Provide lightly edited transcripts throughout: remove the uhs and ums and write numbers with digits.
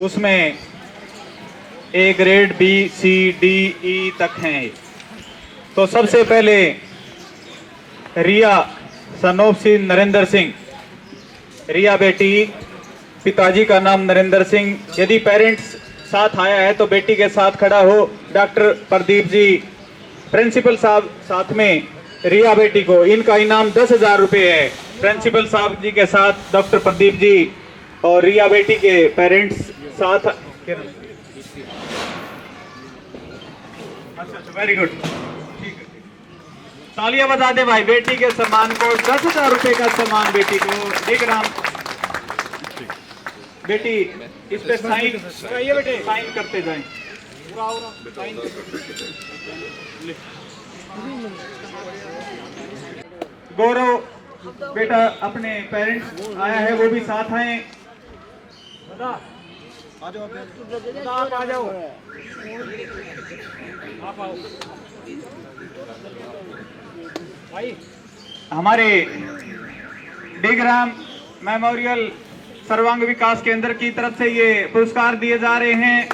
उसमें A grade B C D E तक हैं। तो सबसे पहले रिया सनोप सिंह नरेंद्र सिंह, रिया बेटी, पिताजी का नाम नरेंद्र सिंह। यदि पेरेंट्स साथ आया है तो बेटी के साथ खड़ा हो। डॉक्टर प्रदीप जी, प्रिंसिपल साहब साथ में रिया बेटी को, इनका इनाम 10,000 रुपये है। प्रिंसिपल साहब जी के साथ डॉक्टर प्रदीप जी और रिया बेटी के पेरेंट्स साथ। अच्छा, वेरी गुड, ठीक है। तालियां बजा दे भाई बेटी के सम्मान को। 10,000 रुपये का सम्मान बेटी को। एक राम बेटी इस पे साइन करते जाएं। गौरव बेटा अपने पेरेंट्स आया है, वो भी साथ आए। आ जाओ आप आ जाओ, आप आओ भाई। हमारे डिग्राम मेमोरियल सर्वांग विकास केंद्र की तरफ से ये पुरस्कार दिए जा रहे हैं।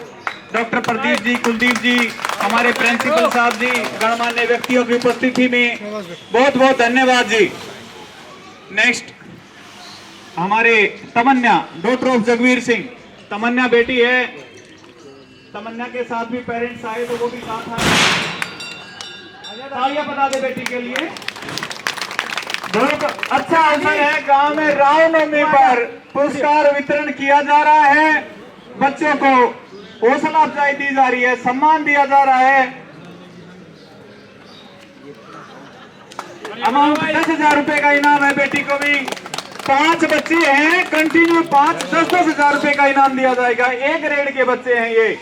डॉक्टर प्रदीप जी, कुलदीप जी, हमारे प्रिंसिपल साहब जी, गणमान्य व्यक्तियों की उपस्थिति में बहुत बहुत धन्यवाद जी। नेक्स्ट हमारे तमन्ना, डॉटर ऑफ जगवीर सिंह, तमन्ना बेटी है। तमन्ना के साथ भी पेरेंट्स आए तो वो भी साथ आए। तालियां बता दे बेटी के लिए। बहुत अच्छा अवसर है, गांव में रामनवमी पर पुरस्कार वितरण किया जा रहा है। बच्चों को हौसला अफजाई दी जा रही है, सम्मान दिया जा रहा है। अमाउंट 10,000 रुपए का इनाम है बेटी को भी। 5 बच्चे हैं, कंटिन्यू 5-10,000 रुपए का इनाम दिया जाएगा। ए ग्रेड के बच्चे हैं ये।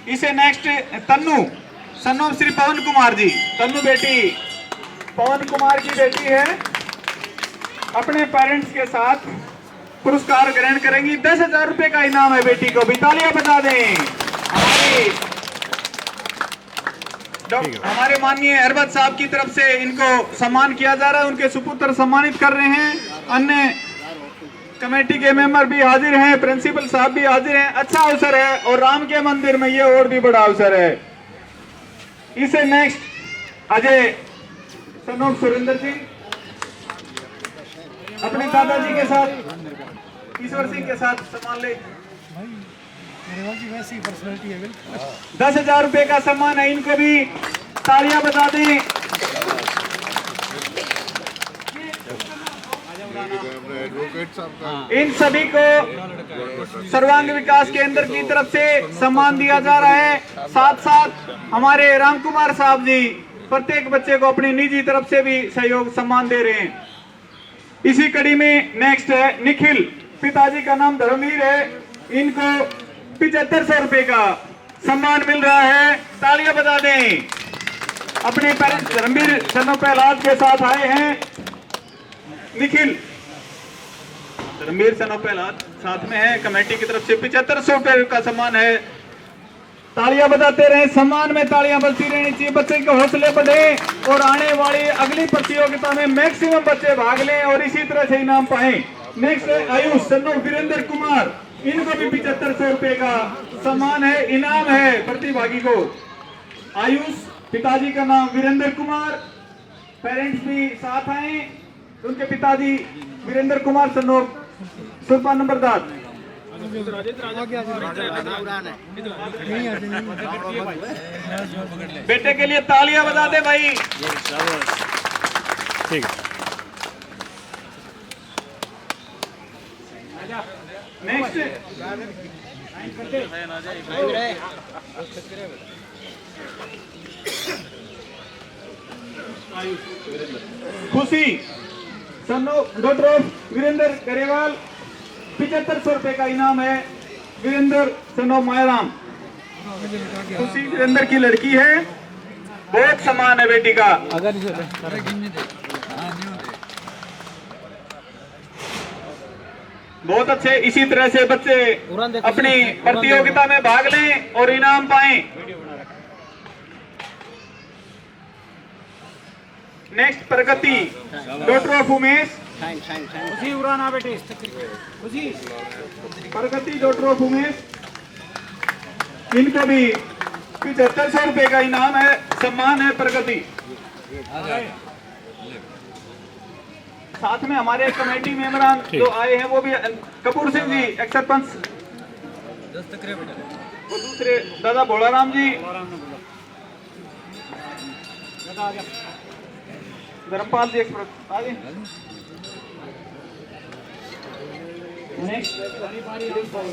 इसे नेक्स्ट तन्नू, सन्नो श्री पवन कुमार जी। तन्नू बेटी पवन कुमार की बेटी है, अपने पेरेंट्स के साथ पुरस्कार ग्रहण करेंगी। 10,000 रुपए का इनाम है बेटी को भी। तालियां बजा दें। हमारे माननीय अरबत साहब की तरफ से इनको सम्मान किया जा रहा है, उनके सुपुत्र सम्मानित कर रहे हैं। अन्य कमेटी के मेंबर भी हाजिर हैं, प्रिंसिपल साहब भी हाजिर हैं। अच्छा अवसर है और राम के मंदिर में ये और भी बड़ा अवसर है। इसे नेक्स्ट अजय सनोप सुरेंद्र सिंह अपने दादाजी के साथ, ईश्वर सिंह के साथ सम्मान ले। 10,000 रुपए का सम्मान है, इनको भी तालियां बजा दें। इन सभी को सर्वांग विकास केंद्र की तरफ से सम्मान दिया जा रहा है। साथ साथ हमारे राम कुमार साहब जी प्रत्येक बच्चे को अपनी निजी तरफ से भी सहयोग सम्मान दे रहे हैं। इसी कड़ी में नेक्स्ट है निखिल, पिताजी का नाम धर्मवीर है, इनको 7500 रुपए का सम्मान मिल रहा है। तालियां बजा दें। अपने पेरेंट्स धर्मवीर सनो पहलाद के साथ आए हैं। निखिल धर्मवीर सनो पहलाद साथ में है, कमेटी की तरफ से 7500 रुपए का सम्मान है। तालियां बजाते रहे, सम्मान में तालियां बजती रहनी चाहिए। बच्चे के हौसले बढ़े और आने वाली अगली प्रतियोगिता में मैक्सिमम बच्चे भाग लें और इसी तरह से इनाम पाएं। नेक्स्ट है आयुष सन्नो वीरेंद्र कुमार, इनको भी 7500 रुपए का सम्मान है, इनाम है प्रतिभागी को। आयुष, पिताजी का नाम वीरेंद्र कुमार, पेरेंट्स भी साथ आए। उनके पिताजी वीरेंद्र कुमार सन्नो सुरपा नंबरदार। बेटे के लिए तालियां बजा दे भाई। ठीक है। नेक्स्ट खुशी सन्नो डॉक्टर ऑफ वीरेंद्र गरेवाल, 7500 रुपए का इनाम है। वीरेंद्र सन्नो मायाराम, खुशी वीरेंद्र की लड़की है, बहुत सम्मान है बेटी का। बहुत अच्छे। इसी तरह से बच्चे अपनी प्रतियोगिता में भाग लें और इनाम पाएं। Next Pragati, doctor of Umesh, खुशी उड़ाना बेटे खुशी। प्रगति डॉक्टर ऑफ उमेश, इनको भी 7500 रुपए का इनाम है, सम्मान है प्रगति। साथ में हमारे कमेटी मेंबरान जो आए हैं वो भी, कपूर सिंह जी एक्स सरपंच, वो दूसरे दादा भोलाराम जी, धर्मपाल जी एक्सप्रेस आगे।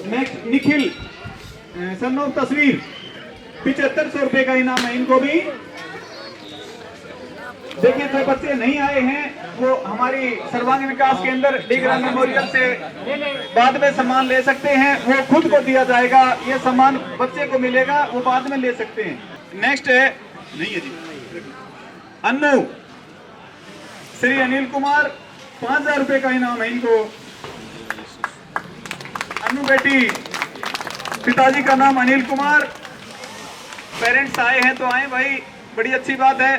नेक्स्ट निखिल सन ऑफ तस्वीर, 7500 रुपए का इनाम है इनको भी। देखिए जो बच्चे नहीं आए हैं वो हमारी सर्वांगीण विकास केंद्र डीगरा मेमोरियल से बाद में सम्मान ले सकते हैं, वो खुद को दिया जाएगा, ये सम्मान बच्चे को मिलेगा, वो बाद में ले सकते हैं। नेक्स्ट है नहीं है जी, अन्नू श्री अनिल कुमार, 5000 रुपए का इनाम है इनको। अन्नू बेटी, पिताजी का नाम अनिल कुमार, पेरेंट्स आए हैं तो आए भाई, बड़ी अच्छी बात है।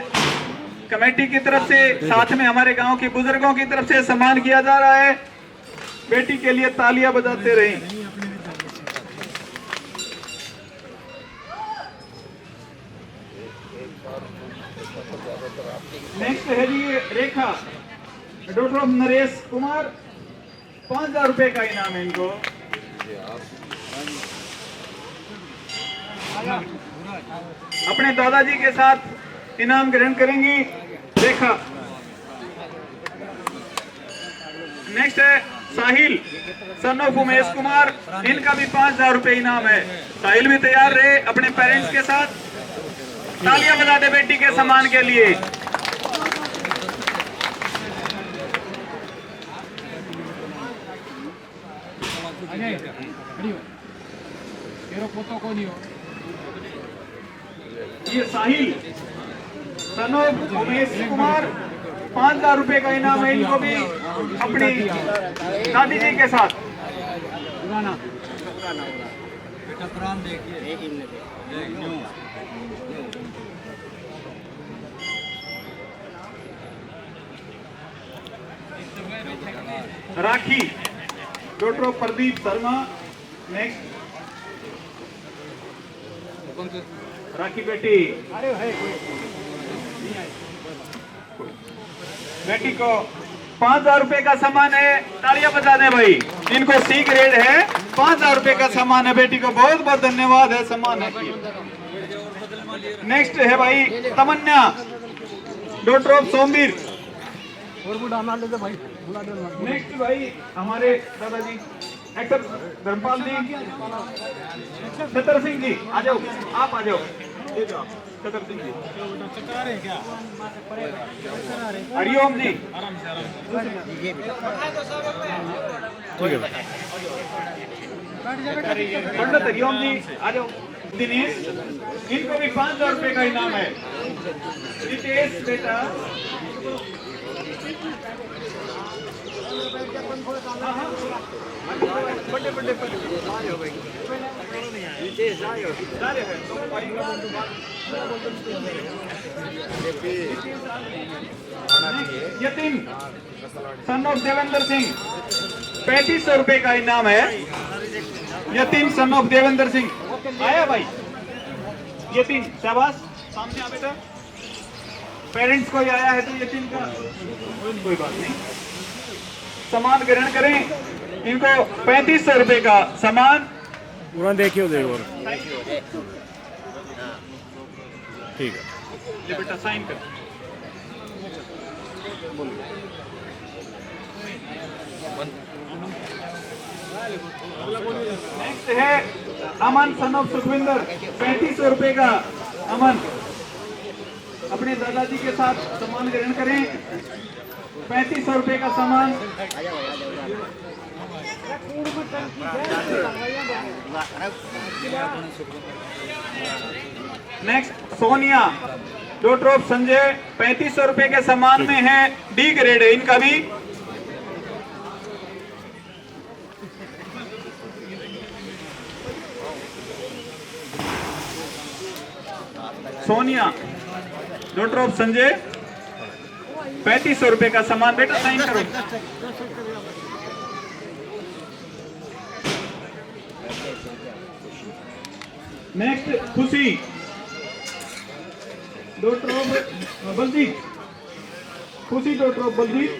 कमेटी की तरफ से साथ में हमारे गांव के बुजुर्गों की तरफ से सम्मान किया जा रहा है। बेटी के लिए तालियां बजाते रहें। नेक्स्ट है जी रेखा डॉक्टर ऑफ नरेश कुमार, 5000 रुपए का इनाम है इनको। अपने दादाजी के साथ इनाम ग्रहण करेंगी रेखा। नेक्स्ट है साहिल सन ऑफ उमेश कुमार, इनका भी 5000 रुपए इनाम है। साहिल भी तैयार रहे अपने पेरेंट्स के साथ, तालियां बजा दे बेटी के सम्मान के लिए। ये साहिल सन ऑफ उमेश कुमार, 5000 रुपए का इनाम है इनको भी अपनी दादी जी के साथ। Rakhi daughter of Pradeep Sharma, next Rakhi बेटी, बेटी को 5000 रुपए का सम्मान है, तालियां बजा दें भाई। इनको सी ग्रेड है, 5000 रुपए का सम्मान है, बेटी को बहुत बहुत धन्यवाद है सम्मान है। नेक्स्ट है भाई तमन्ना डॉक्टर ऑफ सोमवीर। नेक्स्ट भाई हमारे दादाजी एक्टर धर्मपाल जी, छतर सिंह जी आ जाओ, आप आ जाओ, छतर सिंह जी, हरिओम जी, पंडित हरिओम जी आ जाओ। दिनेश, इनको भी 5000 रुपए का इनाम है। रितेश बेटा, बड़े बड़े यतीन सन ऑफ देवेंद्र सिंह, 3500 रुपए का इनाम है। यतीन सन ऑफ देवेंद्र सिंह आया भाई, यतीन शाबाश, सामने आ बेटा। पेरेंट्स कोई आया है तो यतीन का कोई बात नहीं, सम्मान ग्रहण करें। इनको 3500 रुपए का सम्मान। देखियो देखो ठीक है, ये बेटा साइन कर। नेक्स्ट है अमन सन ऑफ सुखविंदर, 3500 रुपए का अमन, अपने दादाजी के साथ सम्मान ग्रहण करें। 3500 रुपए का सम्मान। Next Sonia doctor of Sanjay, 3500 रुपए के सम्मान में है, डी ग्रेड है इनका भी। सोनिया डॉक्टर ऑफ संजय, 3500 रुपए का सम्मान। बेटा साइन करो। नेक्स्ट खुशी डॉक्टर बलजीत, खुशी डॉक्टर बलजीत,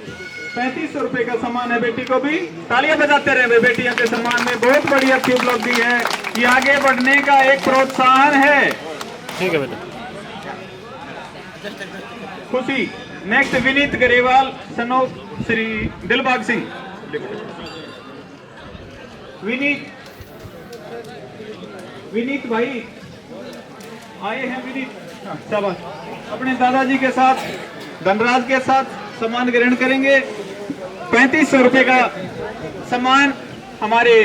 3500 रुपए का सम्मान है। बेटी को भी तालियां बजाते रहे बेटियों के सम्मान में, बहुत बड़ी अच्छी उपलब्धि है। ये आगे बढ़ने का एक प्रोत्साहन है। ठीक है बेटा। खुशी। नेक्स्ट विनीत गरेवाल सनो श्री दिलबाग सिंह। विनीत भाई आए हैं। विनीत शाबाश। अपने दादाजी के साथ धनराज के साथ सम्मान ग्रहण करेंगे। 3500 रुपए का सम्मान हमारे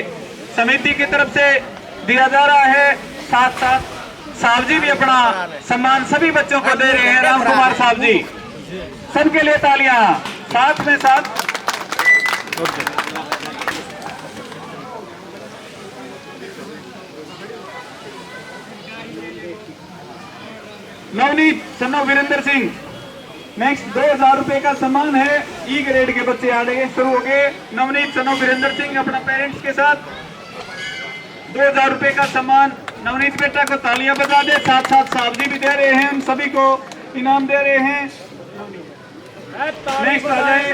समिति की तरफ से दिया जा रहा है। साथ साथ साहब जी भी अपना सम्मान सभी बच्चों को दे रहे हैं। राम कुमार साहब जी, सबके लिए तालियां साथ में साथ। नवनीत सन्नो वीरेंद्र सिंह। नेक्स्ट 2000 रुपए का सम्मान है। ई ग्रेड के बच्चे आ गए, शुरू हो गए। नवनीत सन्नो वीरेंद्र सिंह अपना पेरेंट्स के साथ 2000 रुपए का सम्मान। नवनीत बेटा को तालियां बजा दे। साथ साथ साहब जी भी दे रहे हैं, हम सभी को इनाम दे रहे हैं। नेक्स्ट आ जाए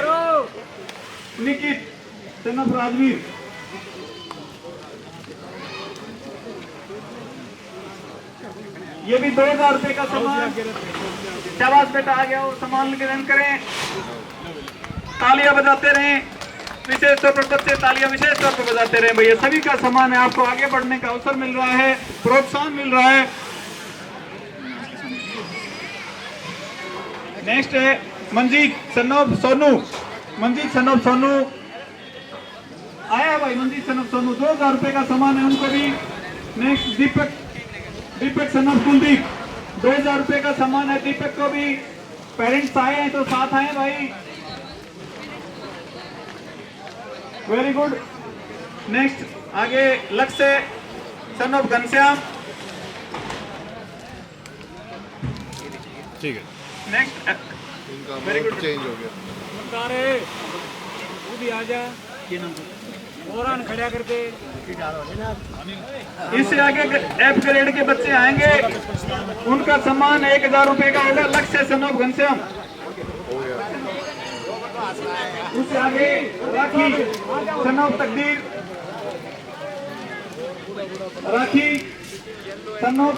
निकित सन्नो राजवीर। ये भी 2000 रुपए का सम्मान। शाबाश बेटा, आ गया और सम्मान ग्रहण करें। तालियां बजाते रहें, विशेष तौर पर बच्चे तालियां विशेष तौर पर बजाते रहें भैया। सभी का सम्मान है, आपको आगे बढ़ने का अवसर मिल रहा है, प्रोत्साहन मिल रहा है। नेक्स्ट है मंजीत सनोब सोनू। मंजीत सनोब सोनू आया भाई। मंजीत सनोब सोनू 2000 रुपए का सम्मान है उनको भी। नेक्स्ट दीपक सनोब कुलदीप, 2000 रुपए का सम्मान है दीपक को भी। पेरेंट्स आए हैं तो साथ आए भाई। Very good. नेक्स्ट आगे लक्ष्य सनोब घनश्याम। ठीक है। Next very good. चेंज हो गया। तू भी आ जा। मोरान खड़ा करके। इससे आगे एफ ग्रेड के बच्चे आएंगे, उनका सम्मान 1000 रुपए का होगा। लक्ष्य सनोब घनश्याम। उससे आगे राखी सनोब तकदीर। राखी सनोब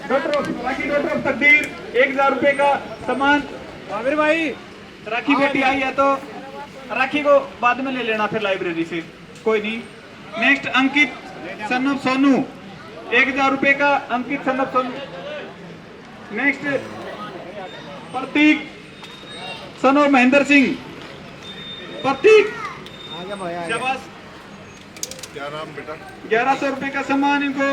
राखी डॉक्टर तकदीर, 1000 रुपए का सम्मान। आमिर भाई, राखी बेटी आई है तो राखी को बाद में ले लेना फिर लाइब्रेरी से, कोई नहीं। नेक्स्ट अंकित सनोब सोनू, 1000 रुपए का अंकित सनोब सोनू। नेक्स्ट प्रतीक सनोब महेंद्र सिंह। प्रतीक शाबाश। क्या नाम बेटा? 1100 रुपए का सम्मान इनको।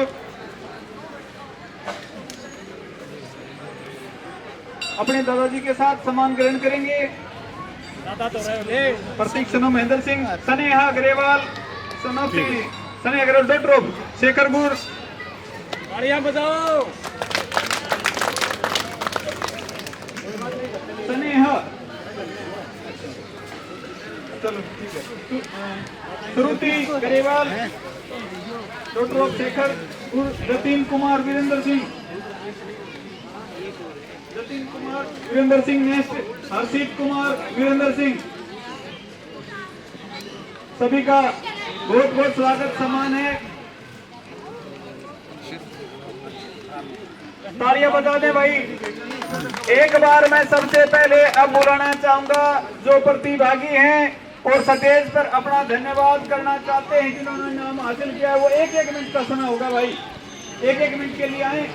अपने दादाजी के साथ सम्मान ग्रहण करेंगे। प्रतीक सनोब महेंद्र सिंह। स्नेहा अग्रवाल सनोब स्नेहा अग्रवाल डॉक्टर शेखर गुर। तालियां बजाओ। स्नेहा, चलो ठीक है। श्रुति गरेवाल डॉक्टर शेखर गुर। जतिन कुमार वीरेंद्र सिंह। जतिन कुमार वीरेंद्र सिंह। नेक्स्ट हर्षित कुमार वीरेंद्र सिंह। सभी का बहुत बहुत स्वागत, सम्मान है। तालियां बजा दें भाई। एक बार मैं सबसे पहले अब बुलाना चाहूंगा जो प्रतिभागी हैं और स्टेज पर अपना धन्यवाद करना चाहते हैं जिन्होंने नाम हासिल किया है, वो 1-1 मिनट का समय होगा भाई। 1-1 मिनट के लिए आए।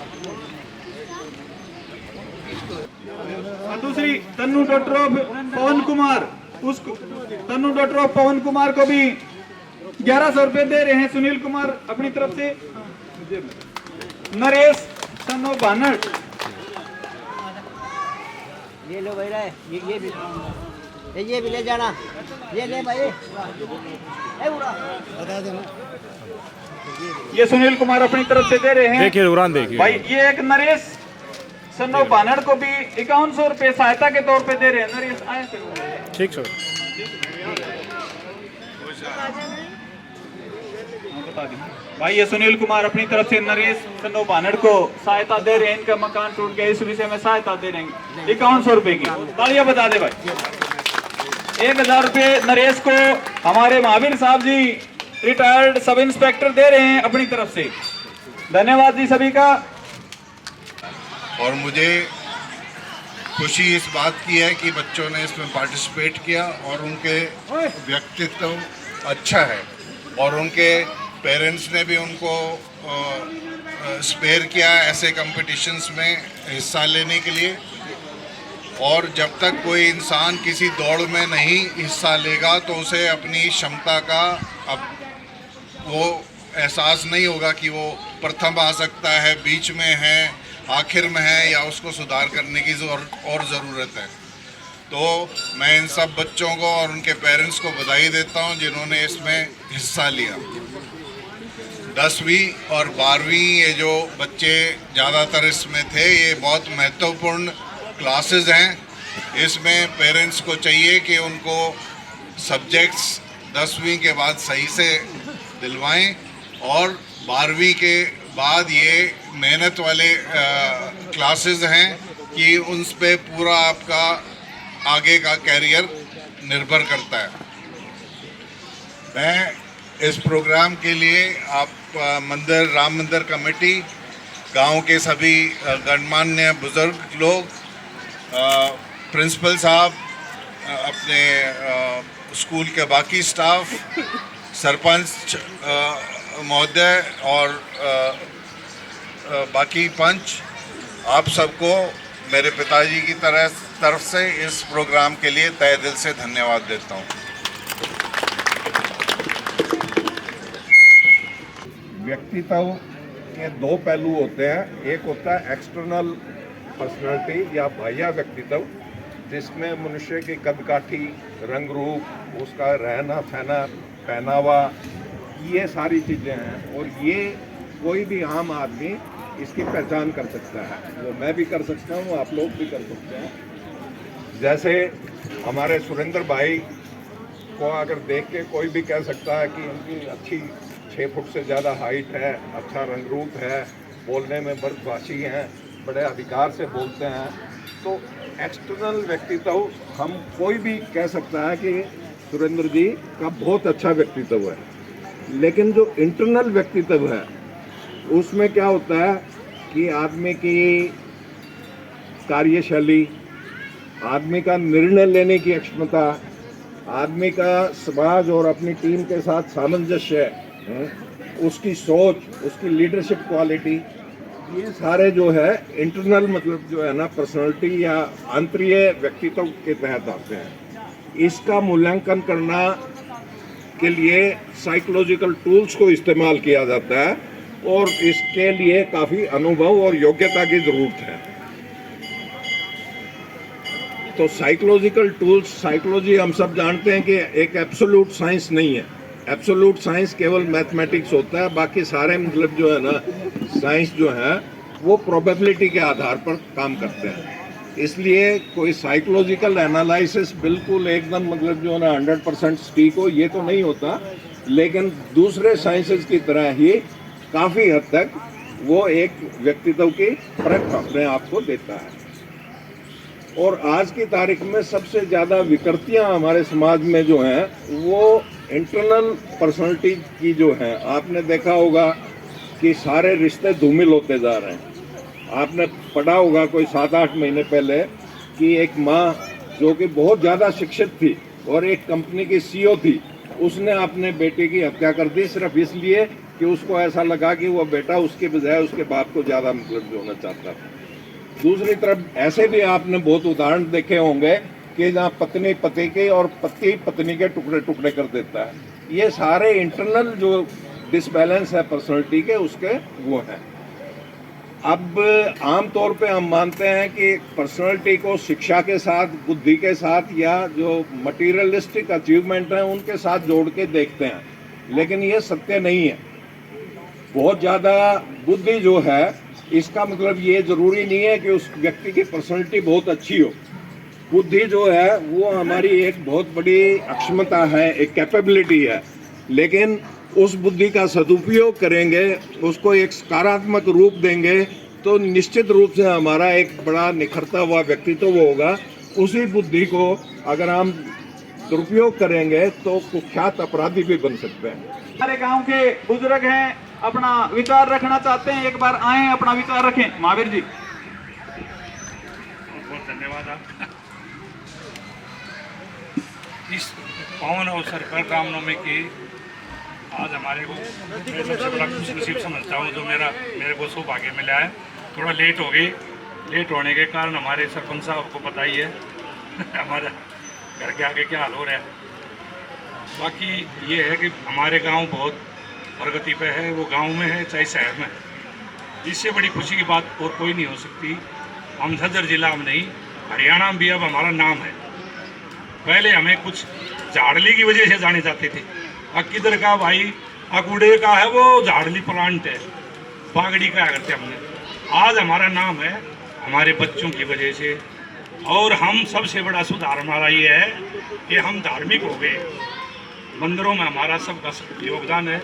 दूसरी तन्नू डॉक्टर ऑफ पवन कुमार, उस तन्नू डॉक्टर ऑफ पवन कुमार को भी 1100 रुपए दे रहे हैं सुनील कुमार अपनी तरफ से। नरेश सनो बानर, ये लो भाई, ये भी ले जाना। ये ले भाई, बता देना। ये सुनील कुमार अपनी तरफ से दे रहे हैं। देखिए उड़ान देखिए भाई। ये एक नरेश सन्नो पानड़ को भी 5100 रुपए सहायता के तौर पे दे रहे हैं। नरेश आए ठीक सर। भाई ये सुनील कुमार अपनी तरफ से नरेश सन्नो पानड़ को सहायता दे रहे हैं। इनका मकान टूट गया, इस विषय में सहायता दे रहे हैं 5100 रुपए की। तालियां बजा दे भाई। 1000 रुपए नरेश को हमारे महावीर साहब जी रिटायर्ड सब इंस्पेक्टर दे रहे हैं अपनी तरफ से। धन्यवाद जी सभी का। और मुझे खुशी इस बात की है कि बच्चों ने इसमें पार्टिसिपेट किया और उनके व्यक्तित्व अच्छा है और उनके पेरेंट्स ने भी उनको स्पेयर किया ऐसे कंपटीशंस में हिस्सा लेने के लिए। और जब तक कोई इंसान किसी दौड़ में नहीं हिस्सा लेगा तो उसे अपनी क्षमता का अब वो एहसास नहीं होगा कि वो प्रथम आ सकता है, बीच में है, आखिर में है या उसको सुधार करने की और ज़रूरत है। तो मैं इन सब बच्चों को और उनके पेरेंट्स को बधाई देता हूं जिन्होंने इसमें हिस्सा लिया। 10वीं और 12वीं ये जो बच्चे ज़्यादातर इसमें थे, ये बहुत महत्वपूर्ण क्लासेस हैं। इसमें पेरेंट्स को चाहिए कि उनको सब्जेक्ट्स 10वीं के बाद सही से दिलवाएं और 12वीं के बाद ये मेहनत वाले क्लासेस हैं कि उन पे पूरा आपका आगे का कैरियर निर्भर करता है। मैं इस प्रोग्राम के लिए आप मंदिर राम मंदिर कमेटी, गांव के सभी गणमान्य बुजुर्ग लोग, प्रिंसिपल साहब, अपने स्कूल के बाकी स्टाफ, सरपंच महोदय और बाकी पंच, आप सबको मेरे पिताजी की तरफ से इस प्रोग्राम के लिए तहे दिल से धन्यवाद देता हूँ। व्यक्तित्व के दो पहलू होते हैं। एक होता है एक्सटर्नल पर्सनालिटी या बाह्य व्यक्तित्व, जिसमें मनुष्य की कदकाठी, रंग रूप, उसका रहना सहना, पहनावा, ये सारी चीज़ें हैं। और ये कोई भी आम आदमी इसकी पहचान कर सकता है। वो मैं भी कर सकता हूँ, आप लोग भी कर सकते हैं। जैसे हमारे सुरेंद्र भाई को अगर देख के कोई भी कह सकता है कि उनकी अच्छी 6 फुट से ज़्यादा हाइट है, अच्छा रंग रूप है, बोलने में बर्दभाषी हैं, बड़े अधिकार से बोलते हैं। तो एक्सटर्नल व्यक्तित्व हम कोई भी कह सकता है कि सुरेंद्र जी का बहुत अच्छा व्यक्तित्व है। लेकिन जो इंटरनल व्यक्तित्व है उसमें क्या होता है कि आदमी की कार्यशैली, आदमी का निर्णय लेने की क्षमता, आदमी का समाज और अपनी टीम के साथ सामंजस्य, उसकी सोच, उसकी लीडरशिप क्वालिटी, ये सारे जो है इंटरनल मतलब जो है ना पर्सनालिटी या आंतरिक व्यक्तित्व के तहत आते हैं। इसका मूल्यांकन करना के लिए साइकोलॉजिकल टूल्स को इस्तेमाल किया जाता है और इसके लिए काफ़ी अनुभव और योग्यता की ज़रूरत है। तो साइकोलॉजिकल टूल्स, साइकोलॉजी हम सब जानते हैं कि एक एब्सोल्यूट साइंस नहीं है। एब्सोल्यूट साइंस केवल मैथमेटिक्स होता है, बाकी सारे मतलब जो है ना साइंस जो है वो प्रोबेबिलिटी के आधार पर काम करते हैं। इसलिए कोई साइकोलॉजिकल एनालिसिस बिल्कुल एकदम मतलब जो है ना 100% सटीक हो, ये तो नहीं होता। लेकिन दूसरे साइंसेस की तरह ही काफ़ी हद तक वो एक व्यक्तित्व की परख अपने आप को देता है। और आज की तारीख में सबसे ज़्यादा विकृतियां हमारे समाज में जो हैं वो इंटरनल पर्सनालिटी की जो है। आपने देखा होगा कि सारे रिश्ते धूमिल होते जा रहे हैं। आपने पढ़ा होगा कोई 7-8 महीने पहले कि एक माँ जो कि बहुत ज़्यादा शिक्षित थी और एक कंपनी की CEO थी, उसने अपने बेटे की हत्या कर दी सिर्फ इसलिए कि उसको ऐसा लगा कि वो बेटा उसके बजाय उसके बाप को ज़्यादा मतलब जो होना चाहता था। दूसरी तरफ ऐसे भी आपने बहुत उदाहरण देखे होंगे कि जहाँ पत्नी पति के और पति पत्नी के टुकड़े टुकड़े कर देता है। ये सारे इंटरनल जो डिसबैलेंस है पर्सनालिटी के, उसके वो हैं। अब आम तौर पे हम मानते हैं कि पर्सनालिटी को शिक्षा के साथ, बुद्धि के साथ या जो मटीरियलिस्टिक अचीवमेंट हैं उनके साथ जोड़ के देखते हैं, लेकिन ये सत्य नहीं है। बहुत ज़्यादा बुद्धि जो है इसका मतलब ये जरूरी नहीं है कि उस व्यक्ति की पर्सनैलिटी बहुत अच्छी हो। बुद्धि जो है वो हमारी एक बहुत बड़ी अक्षमता है, एक कैपेबिलिटी है, लेकिन उस बुद्धि का सदुपयोग करेंगे, उसको एक सकारात्मक रूप देंगे तो निश्चित रूप से हमारा एक बड़ा निखरता हुआ व्यक्तित्व होगा। उसी बुद्धि को अगर हम दुरुपयोग करेंगे तो कुख्यात अपराधी भी बन सकते हैं। हमारे गांव के बुजुर्ग हैं, अपना विचार रखना चाहते हैं, एक बार आए अपना विचार रखें। महावीर जी। बहुत धन्यवाद आप। इस पावन अवसर पर रामनवमी की आज हमारे को मैं सबसे बड़ा खुशनसीब समझता हूँ जो मेरे को सौभाग्य मिला है। थोड़ा लेट हो गई, लेट होने के कारण हमारे सरपंच साहब को पता ही है हमारे घर के आगे क्या हाल हो रहा है। बाकी ये है कि हमारे गांव बहुत प्रगति पे है, वो गांव में है चाहे शहर में है। इससे बड़ी खुशी की बात और कोई नहीं हो सकती। हम झज्जर जिला में नहीं, हरियाणा में भी अब हमारा नाम है। पहले हमें कुछ झाड़ली की वजह से जाने जाते थे, किधर का भाई अकुड़े का है, वो झाड़ली प्लांट है, बागड़ी का करते हमने। आज हमारा नाम है हमारे बच्चों की वजह से। और हम सबसे बड़ा सुधार हमारा ये है कि हम धार्मिक हो गए, मंदिरों में हमारा सबका योगदान है।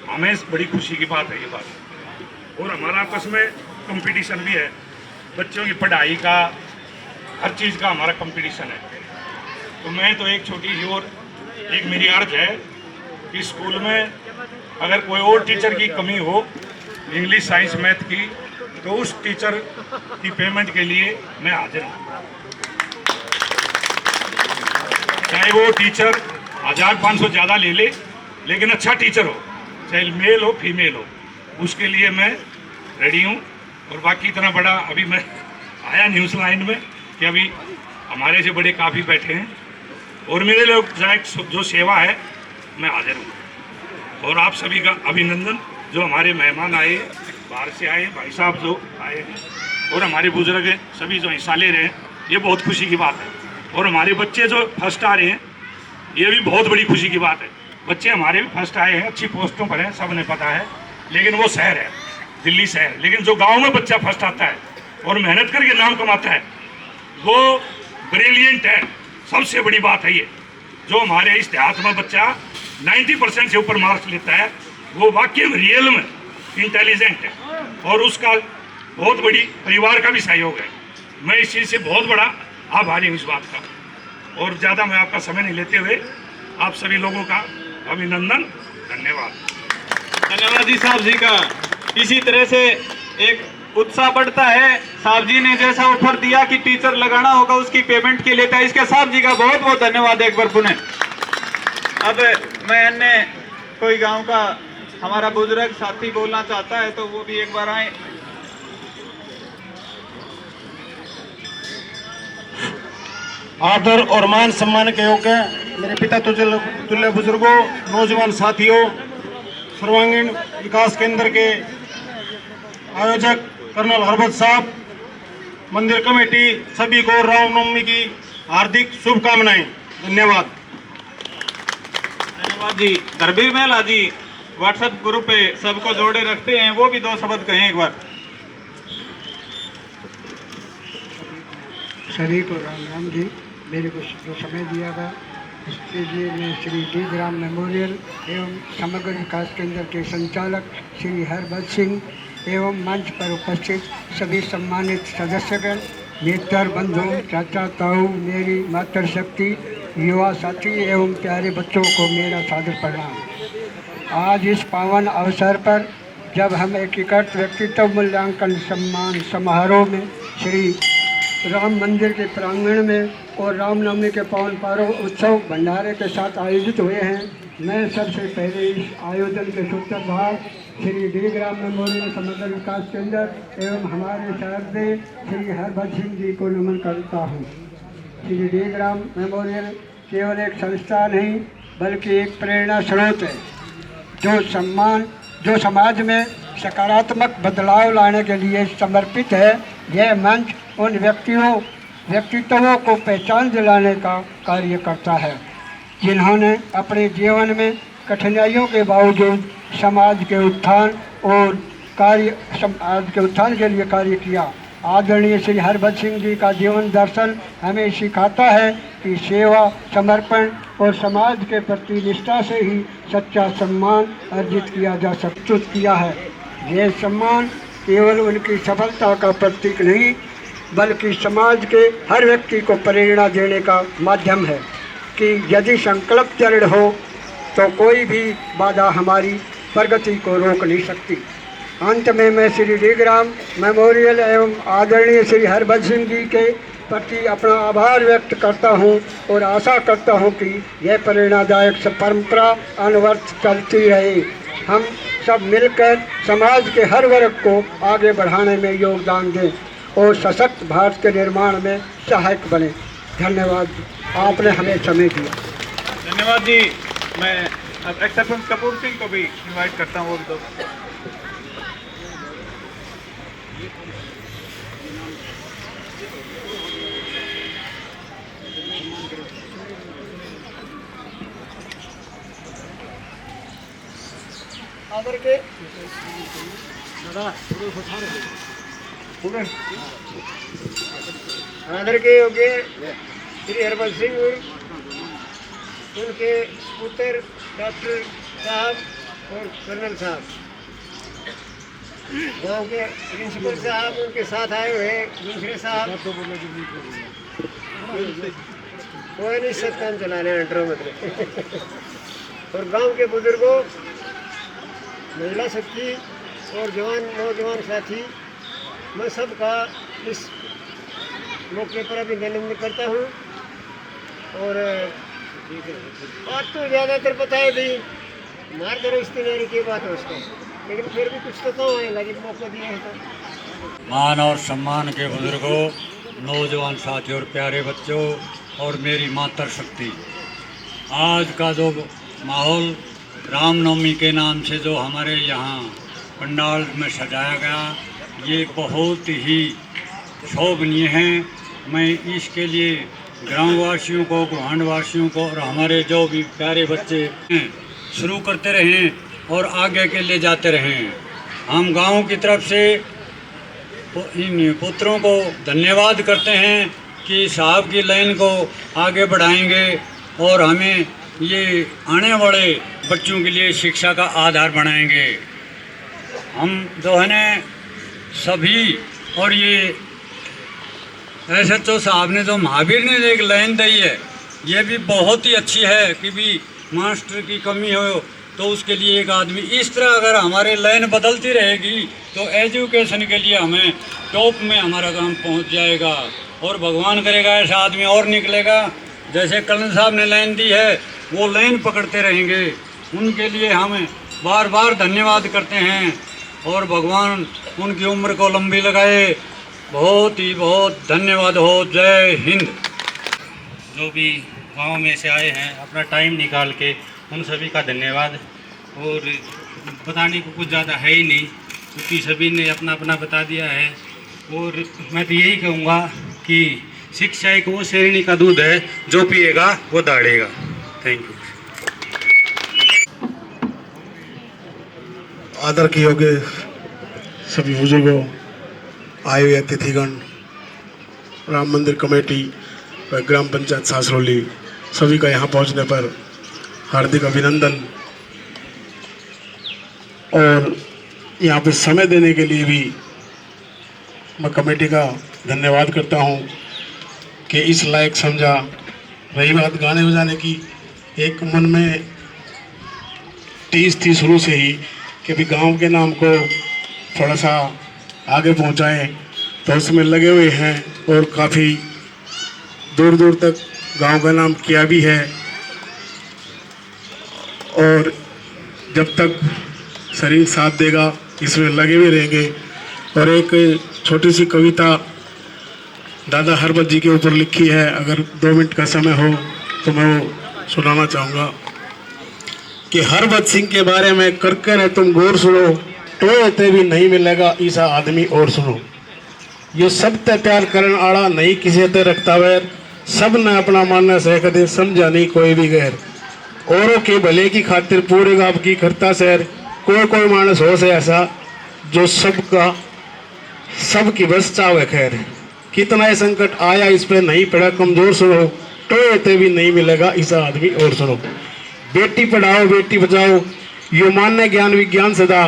हमें बड़ी खुशी की बात है ये बात। और हमारा आपस में कंपटीशन भी है, बच्चों की पढ़ाई का, हर चीज़ का हमारा कंपटीशन है। तो मैं तो एक छोटी सी और एक मेरी अर्ज है कि स्कूल में अगर कोई और टीचर की कमी हो, इंग्लिश साइंस मैथ की, तो उस टीचर की पेमेंट के लिए मैं हाजिर हूँ। चाहे वो टीचर 1500 ज़्यादा ले ले, लेकिन अच्छा टीचर हो, चाहे मेल हो फीमेल हो, उसके लिए मैं रेडी हूँ। और बाकी इतना बड़ा अभी मैं आया न्यूज़ लाइन में कि अभी हमारे से बड़े काफ़ी बैठे हैं और मेरे लोग जो सेवा है मैं हाजिर हूँ। और आप सभी का अभिनंदन, जो हमारे मेहमान आए बाहर से आए, भाई साहब जो आए हैं और हमारे बुजुर्ग हैं, सभी जो हिस्सा ले रहे हैं, ये बहुत खुशी की बात है। और हमारे बच्चे जो फर्स्ट आ रहे हैं, ये भी बहुत बड़ी खुशी की बात है। बच्चे हमारे भी फर्स्ट आए हैं, अच्छी पोस्टों पर हैं, सब ने पता है, लेकिन वो शहर है, दिल्ली शहर। लेकिन जो गाँव में बच्चा फर्स्ट आता है और मेहनत करके नाम कमाता है, वो ब्रिलियंट है। सबसे बड़ी बात है ये, जो हमारे इस देहात में बच्चा 90% से ऊपर मार्क्स लेता है, वो वाकई में रियल में इंटेलिजेंट है और उसका बहुत बड़ी परिवार का भी सहयोग है। मैं इस चीज़ से बहुत बड़ा आभारी हूँ इस बात का। और ज़्यादा मैं आपका समय नहीं लेते हुए आप सभी लोगों का अभिनंदन, धन्यवाद। धन्यवाद जी साहब जी का। इसी तरह से एक उत्साह बढ़ता है। साहब जी ने जैसा ऑफर दिया कि टीचर लगाना होगा उसकी पेमेंट के लिए था, इसके साहब जी का बहुत बहुत धन्यवाद एक बार पुनः। अब मैं अन्य कोई गांव का हमारा बुजुर्ग साथी बोलना चाहता है तो वो भी एक बार आए। आदर और मान सम्मान के योग्य मेरे पिता तुल्य बुजुर्गों, नौजवान साथियों, सर्वांगीण विकास केंद्र के आयोजक कर्नल हरबत साहब, मंदिर कमेटी, सभी को रामनवमी की हार्दिक शुभकामनाएं। धन्यवाद। धन्यवाद जी। धर्मवीर मेहला जी व्हाट्सएप ग्रुप पे सबको जोड़े रखते हैं, वो भी 2 शब्द कहें एक बार। सभी को राम राम जी। मेरे को जो समय दिया था इसके लिए मैं श्री डी ग्राम मेमोरियल एवं समग्र विकास केंद्र के संचालक श्री हरबत सिंह एवं मंच पर उपस्थित सभी सम्मानित सदस्यगण, मित्र बंधु, चाचा ताऊ, मेरी मातृशक्ति, युवा साथी एवं प्यारे बच्चों को मेरा सादर प्रणाम। आज इस पावन अवसर पर जब हम एकीकृत व्यक्तित्व मूल्यांकन सम्मान समारोह में श्री राम मंदिर के प्रांगण में और रामनवमी के पावन पर्व उत्सव भंडारे के साथ आयोजित हुए हैं, मैं सबसे पहले इस आयोजन के सूत्रधार श्री डी ग्राम मेमोरियल समग्र विकास केंद्र एवं हमारे शहर श्री हरभत सिंह जी को नमन करता हूँ। श्री डी ग्राम मेमोरियल केवल एक संस्था नहीं बल्कि एक प्रेरणा स्रोत है, जो समाज में सकारात्मक बदलाव लाने के लिए समर्पित है। यह मंच उन व्यक्तित्वों को पहचान दिलाने का कार्य करता है जिन्होंने अपने जीवन में कठिनाइयों के बावजूद समाज के उत्थान और समाज के उत्थान के लिए कार्य किया। आदरणीय श्री हरभजन सिंह जी का जीवन दर्शन हमें सिखाता है कि सेवा, समर्पण और समाज के प्रति निष्ठा से ही सच्चा सम्मान अर्जित किया जा किया है। यह सम्मान केवल उनकी सफलता का प्रतीक नहीं बल्कि समाज के हर व्यक्ति को प्रेरणा देने का माध्यम है कि यदि संकल्प दृढ़ हो तो कोई भी बाधा हमारी प्रगति को रोक नहीं सकती। अंत में मैं श्री डीग्राम मेमोरियल एवं आदरणीय श्री हरभजन सिंह जी के प्रति अपना आभार व्यक्त करता हूं और आशा करता हूं कि यह प्रेरणादायक परंपरा अनवरत चलती रहे। हम सब मिलकर समाज के हर वर्ग को आगे बढ़ाने में योगदान दें और सशक्त भारत के निर्माण में सहायक बने। धन्यवाद, आपने हमें समय दिया। धन्यवाद जी। मैं अब एक्सेप्टेंस कपूर सिंह को भी इनवाइट करता हूँ। वो भी तो आदर के योग्य श्री हरभजन सिंह उनके पुत्र डॉक्टर साहब और कर्नल साहब, गांव के प्रिंसिपल साहब उनके साथ आए हुए दूसरे साहब, वो नहीं सब काम चला रहे हैं और गांव के बुजुर्गों, महिला शक्ति और जवान नौजवान साथी, मैं सबका इस मौके पर अभिनंदन करता हूँ। और बात तो ज़्यादातर बताए भी मार्गदर्शन की बात है उसको, लेकिन फिर भी कुछ तो कम है लगे मौका दिए हैं तो। मान और सम्मान के बुजुर्गों, नौजवान साथियों और प्यारे बच्चों और मेरी मातृशक्ति, आज का जो माहौल रामनवमी के नाम से जो हमारे यहाँ पंडाल में सजाया गया, ये बहुत ही शोभनीय है। मैं इसके लिए ग्रामवासियों को, गुहांडवासियों को और हमारे जो भी प्यारे बच्चे हैं शुरू करते रहें और आगे के ले जाते रहें। हम गांव की तरफ से इन पुत्रों को धन्यवाद करते हैं कि साहब की लाइन को आगे बढ़ाएंगे और हमें ये आने वाले बच्चों के लिए शिक्षा का आधार बनाएंगे। हम जो है न सभी, और ये SHO साहब ने जो महावीर ने एक लाइन दी है, ये भी बहुत ही अच्छी है कि भी मास्टर की कमी हो तो उसके लिए एक आदमी। इस तरह अगर हमारे लाइन बदलती रहेगी तो एजुकेशन के लिए हमें टॉप में हमारा काम पहुंच जाएगा और भगवान करेगा ऐसा आदमी और निकलेगा। जैसे कर्नल साहब ने लाइन दी है वो लाइन पकड़ते रहेंगे, उनके लिए हम बार बार धन्यवाद करते हैं और भगवान उनकी उम्र को लंबी लगाए। बहुत ही बहुत धन्यवाद हो। जय हिंद। जो भी गांव में से आए हैं अपना टाइम निकाल के, उन सभी का धन्यवाद। और बताने को कुछ ज़्यादा है ही नहीं क्योंकि सभी ने अपना अपना बता दिया है। और मैं तो यही कहूँगा कि शिक्षा एक वो श्रेणी का दूध है जो पिएगा वो दौड़ेगा। Thank you. आदर के योग्य सभी बुजुर्गों, आए हुए अतिथिगण, राम मंदिर कमेटी व ग्राम पंचायत सासरौली, सभी का यहाँ पहुँचने पर हार्दिक अभिनंदन। और यहाँ पे समय देने के लिए भी मैं कमेटी का धन्यवाद करता हूँ कि इस लायक समझा। रही बात गाने बजाने की, एक मन में टीस थी शुरू से ही कि भी गांव के नाम को थोड़ा सा आगे पहुंचाएं, तो उसमें लगे हुए हैं और काफ़ी दूर दूर तक गांव का नाम किया भी है। और जब तक शरीर साथ देगा इसमें लगे हुए रहेंगे। और एक छोटी सी कविता दादा हरभजन जी के ऊपर लिखी है, अगर 2 मिनट का समय हो तो मैं वो सुनाना चाहूँगा कि हरभजन सिंह के बारे में करके रहे तुम गौर सुनो, टोते भी नहीं मिलेगा ईसा आदमी और सुनो। ये सब ते प्यार करन आड़ा नहीं किसी ते रखता वैर, सब ने अपना मानना सह कदे समझा नहीं कोई भी गैर। औरों के भले की खातिर पूरे गाँव की करता शहर, कोई कोई मानस हो से ऐसा जो सबका सबकी बस चावे खैर। कितना ही संकट आया इस पे नहीं पड़ा कमजोर सुनो, टोते भी नहीं मिलेगा ऐसा आदमी और सुनो। बेटी पढ़ाओ बेटी बचाओ, यो मान्य ज्ञान विज्ञान सदा,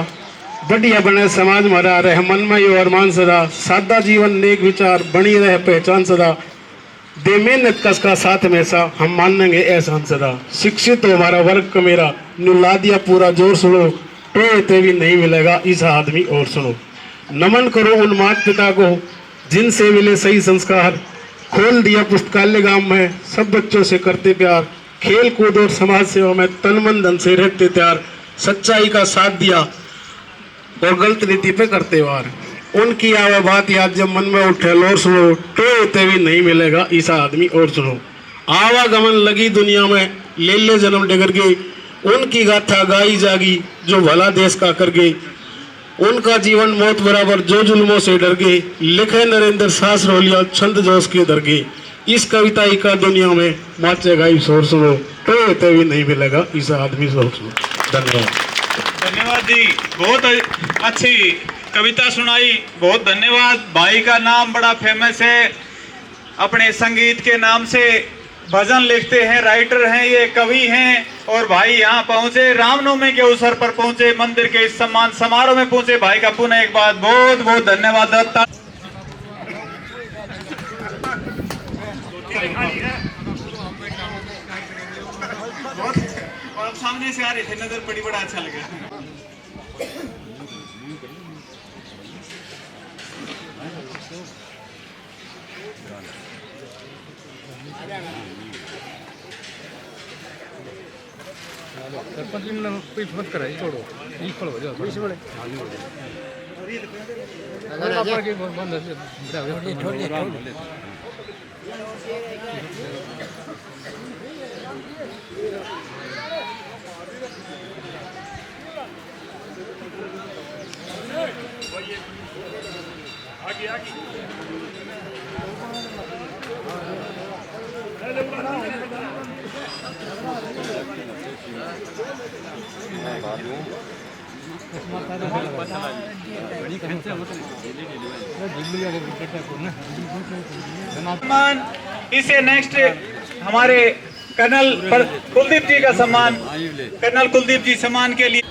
बढ़िया बने समाज हमारा रहे मन में यो अरमान सदा। सादा जीवन नेक विचार बनी रहे पहचान सदा, दे मेहनत कसका साथ में सा हम मानेंगे एहसान सदा। शिक्षित हो हमारा वर्ग का मेरा, नुला दिया पूरा जोर सुनो, टोते भी नहीं मिलेगा ऐसा आदमी और सुनो। नमन करो उन माता पिता को जिनसे मिले सही संस्कार, खोल दिया पुस्तकालय गांव में सब बच्चों से करते प्यार। खेल कूद और समाज सेवा में तन मन धन से रहते तैयार, सच्चाई का साथ दिया और गलत नीति पे करते वार। उनकी आवा बात याद जब मन में उठे लोर सुनो, टोते भी नहीं मिलेगा ऐसा आदमी और सुनो। आवागमन लगी दुनिया में ले ले जन्म डगर गई, उनकी गाथा गाई जागी जो भला देश का कर गई। उनका जीवन मौत बराबर जो जुल्मों से डर गए, लिखे नरेंद्र सास रोलिया छंद जोश के दर गए। इस कविता का दुनिया में माचेगा शोर सुनो, टोते भी नहीं मिलेगा ऐसा आदमी शोर सुनो। धन्यवाद। धन्यवाद जी, बहुत अच्छी कविता सुनाई, बहुत धन्यवाद। भाई का नाम बड़ा फेमस है, अपने संगीत के नाम से भजन लिखते हैं, राइटर हैं, ये कवि हैं। और भाई यहाँ पहुंचे, रामनवमी के अवसर पर पहुंचे, मंदिर के इस सम्मान समारोह में पहुंचे। भाई का पुनः एक बार बहुत बहुत धन्यवाद। और सामने से आ रहे थे, नजर पड़ी, बड़ा अच्छा लगा। मत कराइए, छोड़ो हो जाओ सम्मान इसे नेक्स्ट हमारे कर्नल कुलदीप जी का सम्मान, कर्नल कुलदीप जी सम्मान के लिए